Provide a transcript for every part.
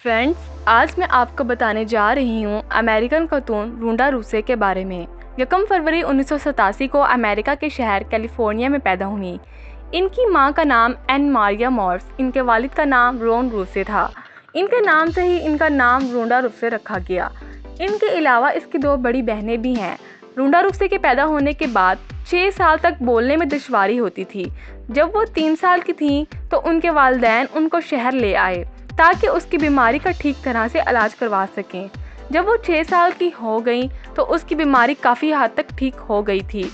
Friends, आज मैं आपको बताने जा रही हूँ अमेरिकन खातून रोंडा रूसे के बारे में। 1 फरवरी 1987 को अमेरिका के शहर कैलिफोर्निया में पैदा हुई। इनकी मां का नाम एन मारिया मॉर्स, इनके वालिद का नाम रोन रूसे था। इनके नाम से ही इनका नाम रोंडा रूसे रखा गया। इनके अलावा इसकी 2 बड़ी बहनें भी हैं। रोंडा रूसे के पैदा होने के बाद 6 साल तक बोलने में दुश्वारी होती थी। जब वो 3 साल की थीं तो उनके वालिदैन उनको शहर ले आए ताकि उसकी बीमारी का ठीक तरह से इलाज करवा सकें। जब वो 6 साल की हो गई तो उसकी बीमारी काफ़ी हद तक ठीक हो गई थी।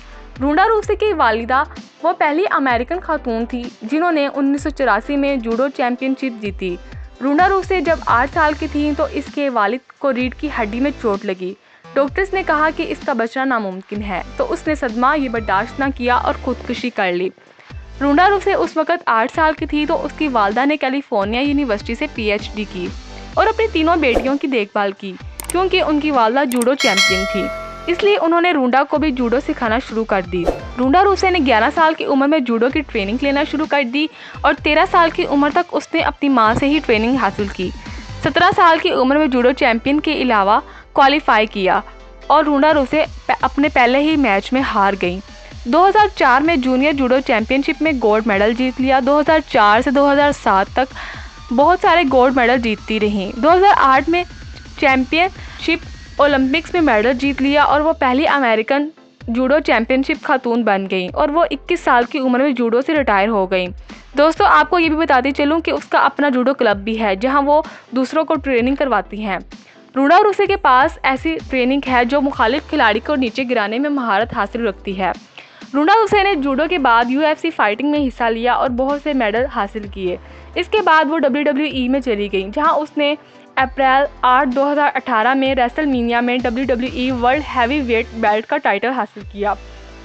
रोंडा रूसे की वालिदा वो पहली अमेरिकन खातून थी जिन्होंने 1984 में जूडो चैंपियनशिप जीती। रोंडा रूसे जब 8 साल की थी तो इसके वालिद को रीढ़ की हड्डी में चोट लगी। डॉक्टर्स ने कहा कि इसका बचना नामुमकिन है, तो उसने सदमा ये बर्दाश्त न किया और खुदकुशी कर ली। रोंडा रूसे उस वक़्त 8 साल की थी तो उसकी वालदा ने कैलिफोर्निया यूनिवर्सिटी से PhD की और अपनी तीनों बेटियों की देखभाल की। क्योंकि उनकी वालदा जूडो चैंपियन थी, इसलिए उन्होंने रोंडा को भी जूडो सिखाना शुरू कर दी। रोंडा रूसे ने 11 साल की उम्र में जूडो की ट्रेनिंग लेना शुरू कर दी और 13 साल की उम्र तक उसने अपनी माँ से ही ट्रेनिंग हासिल की। 17 साल की उम्र में जूडो चैंपियन के अलावा क्वालिफाई किया और रोंडा रूसे अपने पहले ही मैच में हार गई। 2004 में जूनियर जूडो चैंपियनशिप में गोल्ड मेडल जीत लिया। 2004 से 2007 तक बहुत सारे गोल्ड मेडल जीतती रहीं। 2008 में चैंपियनशिप ओलंपिक्स में मेडल जीत लिया और वो पहली अमेरिकन जूडो चैंपियनशिप खातून बन गई और वो 21 साल की उम्र में जूडो से रिटायर हो गई। दोस्तों, आपको ये भी बताती चलूँ कि उसका अपना जूडो क्लब भी है जहाँ वो दूसरों को ट्रेनिंग करवाती हैं। रोंडा रूसे के पास ऐसी ट्रेनिंग है जो मुखालिफ खिलाड़ी को नीचे गिराने में महारत हासिल रखती है। रोंडा रूसे ने जूडो के बाद UFC फाइटिंग में हिस्सा लिया और बहुत से मेडल हासिल किए। इसके बाद वो WWE में चली गई, जहां उसने अप्रैल 8, 2018 में रेसलमेनिया में WWE वर्ल्ड हैवीवेट बेल्ट का टाइटल हासिल किया।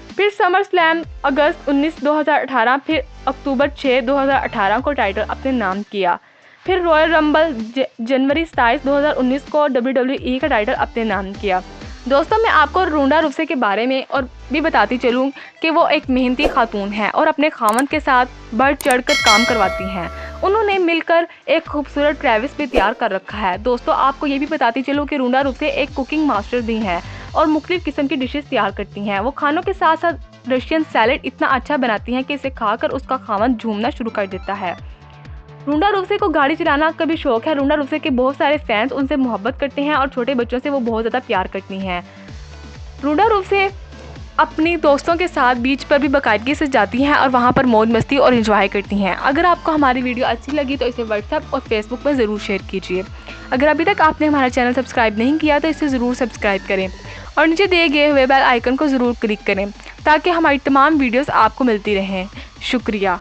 फिर समर स्लैम अगस्त 19, 2018, फिर अक्टूबर 6, 2018 को टाइटल अपने नाम किया। फिर रॉयल रंबल जनवरी 27, 2019 को WWE का टाइटल अपने नाम किया। दोस्तों, मैं आपको रोंडा रूसे के बारे में और भी बताती चलूँ कि वो एक मेहनती खातून है और अपने खामन के साथ बढ़ चढ़कर काम करवाती हैं। उन्होंने मिलकर एक खूबसूरत ट्रेविस भी तैयार कर रखा है। दोस्तों, आपको ये भी बताती चलूँ कि रोंडा रूसे एक कुकिंग मास्टर भी हैं और मुख्तलिफ किस्म की डिशेस तैयार करती हैं। वो खानों के साथ साथ रशियन सैलेड इतना अच्छा बनाती हैं कि इसे खाकर उसका खामन झूमना शुरू कर देता है। रोंडा रूसे को गाड़ी चलाना का भी शौक है। रोंडा रूसे के बहुत सारे फैंस उनसे मोहब्बत करते हैं और छोटे बच्चों से वो बहुत ज़्यादा प्यार करती हैं। रोंडा रूसे अपनी दोस्तों के साथ बीच पर भी बाकायदगी से जाती हैं और वहाँ पर मौज मस्ती और एंजॉय करती हैं। अगर आपको हमारी वीडियो अच्छी लगी तो इसे व्हाट्सएप और फेसबुक पर ज़रूर शेयर कीजिए। अगर अभी तक आपने हमारा चैनल सब्सक्राइब नहीं किया तो इसे ज़रूर सब्सक्राइब करें और नीचे दिए गए हुए बेल आइकन को ज़रूर क्लिक करें ताकि हमारी तमाम वीडियोज़ आपको मिलती रहें। शुक्रिया।